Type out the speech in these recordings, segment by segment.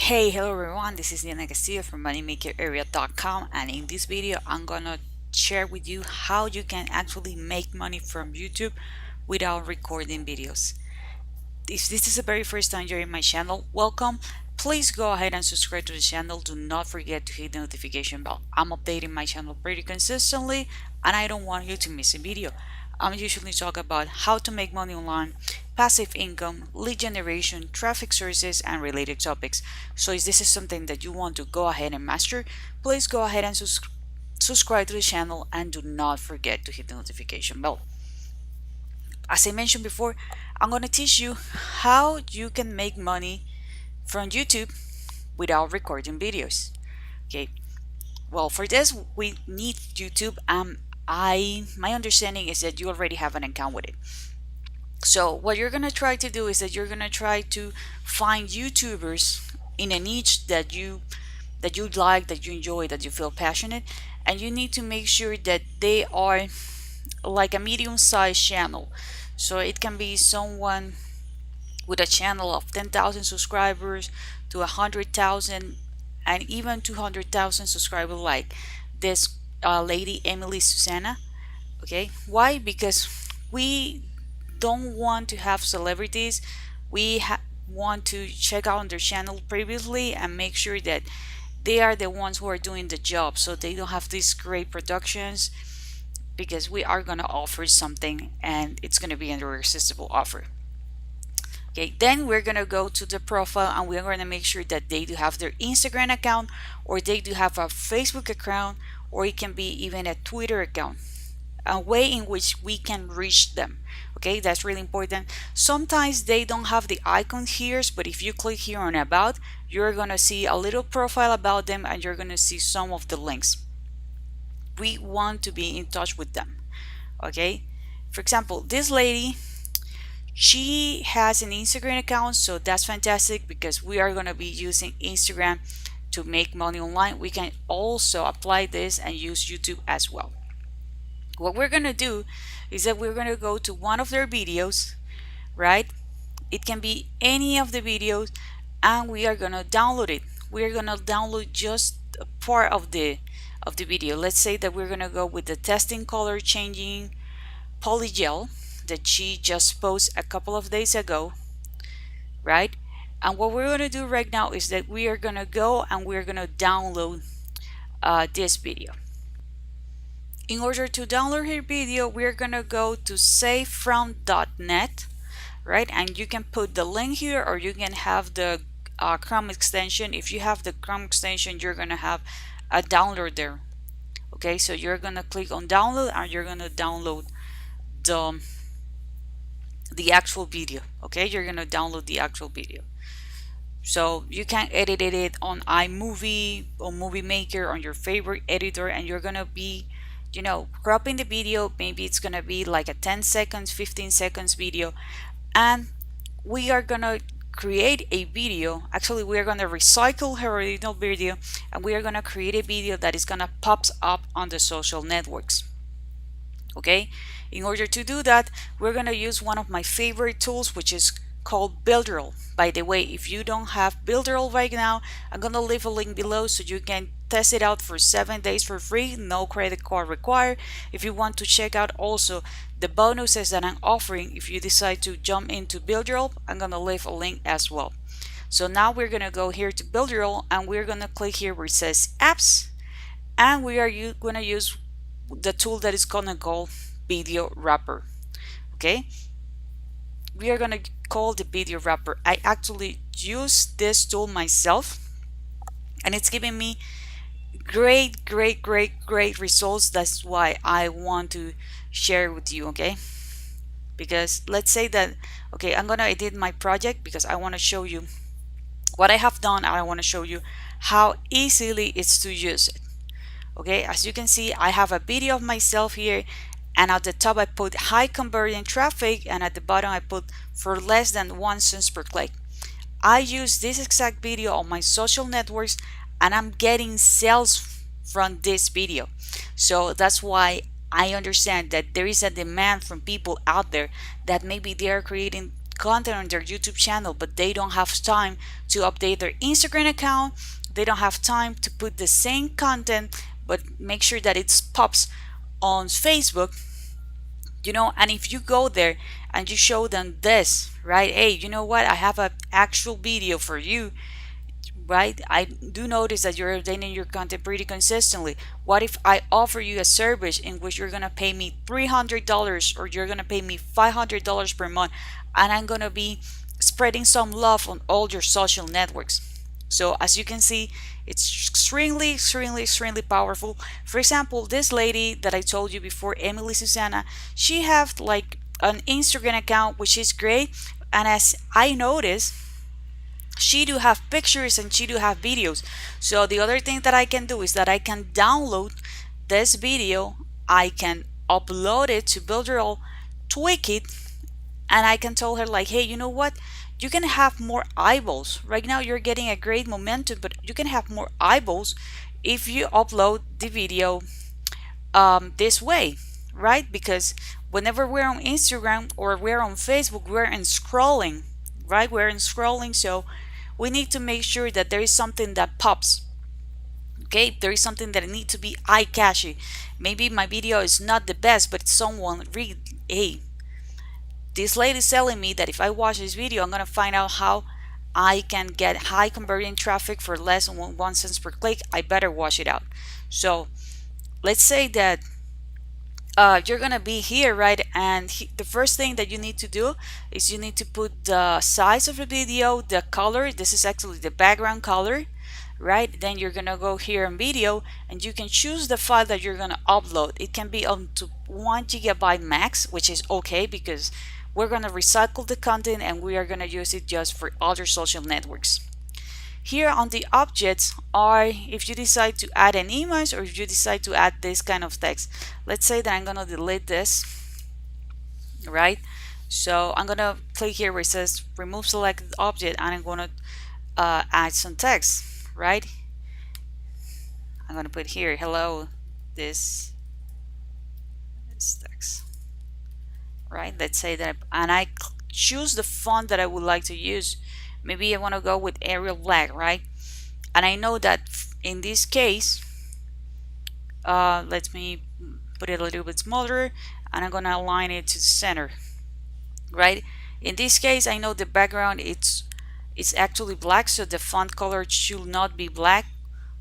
Hello everyone, this is Castillo from moneymakerarea.com, and in this video I'm gonna share with you how you can actually make money from YouTube without recording videos. If this is the very first time you're in my channel, welcome. Please go ahead and subscribe to the channel. Do not forget to hit the notification bell. I'm updating my channel pretty consistently and I don't want you to miss a video. I'm usually talk about how to make money online, passive income, lead generation, traffic sources, and related topics. So if this is something that you want to go ahead and master, please go ahead and subscribe to the channel and do not forget to hit the notification bell. As I mentioned before, I'm going to teach you how you can make money from YouTube without recording videos. Okay, well, for this we need YouTube. My understanding is that you already have an account with it. So what you're gonna try to do is that you're gonna try to find YouTubers in a niche that you like, that you enjoy, that you feel passionate, and you need to make sure that they are like a medium-sized channel. So it can be someone with a channel of 10,000 subscribers to 100,000 and even 200,000 subscribers, like this lady Emily Susanna. Okay, why? Because we don't want to have celebrities. We want to check out their channel previously and make sure that they are the ones who are doing the job, so they don't have these great productions, because we are going to offer something and it's going to be an irresistible offer. Okay, then we're going to go to the profile and we're going to make sure that they do have their Instagram account, or they do have a Facebook account, or it can be even a Twitter account, a way in which we can reach them. Okay, that's really important. Sometimes they don't have the icon here, but if you click here on about, you're going to see a little profile about them and you're going to see some of the links. We want to be in touch with them. Okay, for example, this lady, she has an Instagram account, so that's fantastic because we are going to be using Instagram to make money online. We can also apply this and use YouTube as well. What we're going to do is that we're going to go to one of their videos, right? It can be any of the videos, and we are going to download it. We're going to download just a part of the video. Let's say that we're going to go with the testing color changing polygel that she just posted a couple of days ago, right? And what we're going to do right now is that we are going to go and we're going to download this video. In order to download her video, we're going to go to savefrom.net, right? And you can put the link here, or you can have the Chrome extension. If you have the Chrome extension, you're going to have a download there. Okay, so you're going to click on download and you're going to download the actual video. Okay, you're going to download the actual video. So you can edit it on iMovie or Movie Maker, on your favorite editor, and you're going to be, you know, cropping the video. Maybe it's going to be like a 10 seconds, 15 seconds video, and we are going to create a video. Actually, we are going to recycle her original video and we are going to create a video that is going to pop up on the social networks. Okay, in order to do that, we're going to use one of my favorite tools, which is called Builderall. By the way, if you don't have Builderall right now, I'm going to leave a link below so you can test it out for 7 days for free, no credit card required. If you want to check out also the bonuses that I'm offering, if you decide to jump into Builderall, I'm going to leave a link as well. So now we're going to go here to Builderall and we're going to click here where it says apps, and we are going to use the tool that is going to call video wrapper. Okay, we are going to call the video wrapper. I actually use this tool myself and it's giving me great results. That's why I want to share with you. Okay, because let's say that, okay, I'm gonna edit my project because I want to show you what I have done, and I want to show you how easily it's to use it. Okay, as you can see, I have a video of myself here, and at the top I put high converting traffic, and at the bottom I put for less than 1 cent per click. I use this exact video on my social networks and I'm getting sales from this video. So that's why I understand that there is a demand from people out there that maybe they are creating content on their YouTube channel, but they don't have time to update their Instagram account. They don't have time to put the same content, but make sure that it pops on Facebook, and if you go there and you show them this, right? Hey, you know what? I have an actual video for you, right? I do notice that you're updating your content pretty consistently. What if I offer you a service in which you're gonna pay me $300 or you're gonna pay me $500 per month, and I'm gonna be spreading some love on all your social networks? So as you can see, it's extremely powerful. For example, this lady that I told you before, Emily Susana, she have like an Instagram account, which is great. And as I noticed, she do have pictures and she do have videos. So the other thing that I can do is that I can download this video, I can upload it to Builderall, tweak it, and I can tell her like, hey, you know what? You can have more eyeballs. Right now you're getting a great momentum, but you can have more eyeballs if you upload the video this way, right? Because whenever we're on Instagram or we're on Facebook, we're in scrolling, right? We're in scrolling, so we need to make sure that there is something that pops. Okay, there is something that needs to be eye-catchy. Maybe my video is not the best, but someone read, hey, this lady is telling me that if I watch this video, I'm gonna find out how I can get high converting traffic for less than 1 cent per click. I better watch it out. So let's say that you're gonna be here, right? And the first thing that you need to do is you need to put the size of the video, the color. This is actually the background color, right? Then you're gonna go here in video and you can choose the file that you're gonna upload. It can be up to 1 GB max, which is okay because we're gonna recycle the content and we are gonna use it just for other social networks. Here on the objects are if you decide to add an image or if you decide to add this kind of text. Let's say that I'm gonna delete this, right? So I'm gonna click here where it says remove selected object and I'm gonna add some text, right? I'm gonna put here hello, this text, right? Let's say that, and I choose the font that I would like to use. Maybe I want to go with Arial Black, right? And I know that in this case, let me put it a little bit smaller and I'm gonna align it to the center, right? In this case, I know the background it's actually black, so the font color should not be black.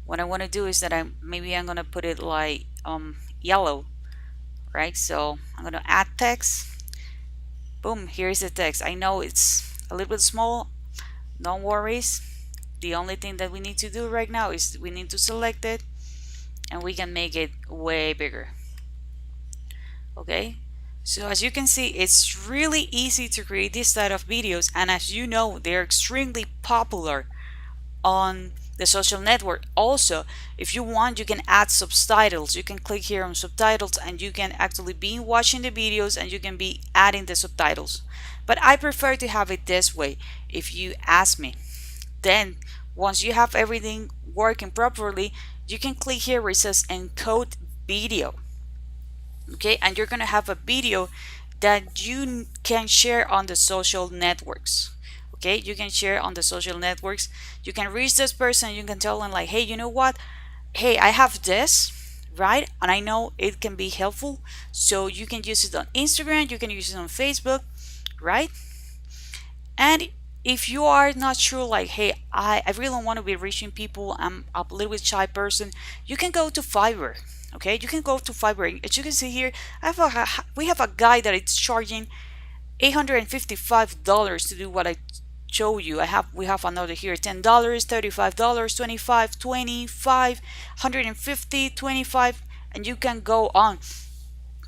What I want to do is that I'm gonna put it like yellow, right? So I'm gonna add text. Boom, here's the text. I know it's a little bit small, no worries. The only thing that we need to do right now is we need to select it and we can make it way bigger. Okay, so as you can see, it's really easy to create this type of videos, and as you know, they're extremely popular on the social network. Also, if you want, you can add subtitles. You can click here on subtitles and you can actually be watching the videos and you can be adding the subtitles, but I prefer to have it this way if you ask me. Then once you have everything working properly, you can click here where it says encode video. Okay, and you're gonna have a video that you can share on the social networks. Okay, you can share on the social networks. You can reach this person, you can tell them like, hey, you know what, hey, I have this, right? And I know it can be helpful, so you can use it on Instagram, you can use it on Facebook, right? And if you are not sure, like, hey, I really don't want to be reaching people, I'm a little bit shy person, you can go to Fiverr. Okay, you can go to Fiverr. As you can see here, we have a guy that is charging $855 to do what I show you. We have another here, $10, $35, $25, $25, $150, $25, and you can go on.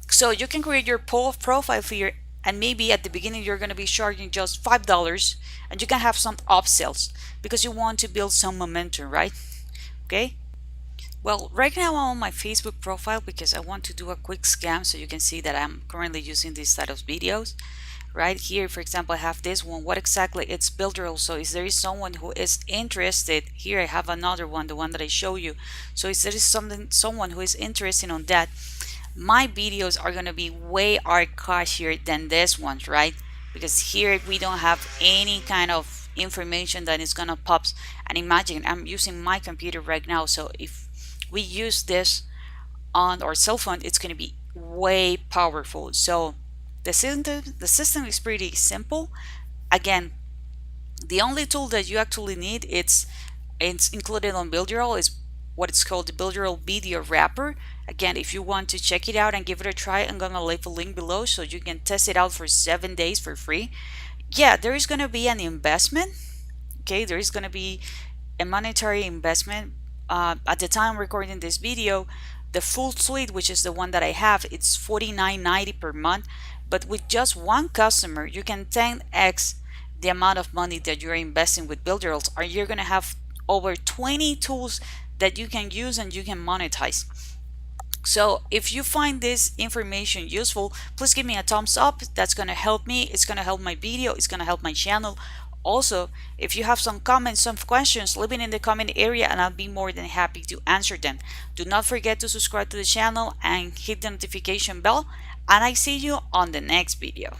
So you can create your profile here, and maybe at the beginning you're going to be charging just $5, and you can have some upsells because you want to build some momentum, right? Okay. Well, right now I'm on my Facebook profile because I want to do a quick scan so you can see that I'm currently using this type of videos. Right here, for example, I have this one. What exactly? It's builder also. If there is someone who is interested, here I have another one, the one that I show you. So if there is someone who is interested on that, my videos are gonna be way archivier than this ones, right? Because here we don't have any kind of information that is gonna pop. And imagine I'm using my computer right now, so if we use this on our cell phone, it's going to be way powerful. So the system is pretty simple. Again, the only tool that you actually need, it's included on Builderall, is what it's called the Builderall Video Wrapper. Again, if you want to check it out and give it a try, I'm gonna leave a link below so you can test it out for 7 days for free. Yeah, there is gonna be an investment. Okay, there is gonna be a monetary investment. At the time recording this video, the full suite, which is the one that I have, it's $49.90 per month. But with just one customer, you can 10x the amount of money that you're investing with Builderall, or you're gonna have over 20 tools that you can use and you can monetize. So if you find this information useful, please give me a thumbs up. That's going to help me. It's going to help my video. It's going to help my channel. Also, if you have some comments, some questions, leave it in the comment area and I'll be more than happy to answer them. Do not forget to subscribe to the channel and hit the notification bell. And I see you on the next video.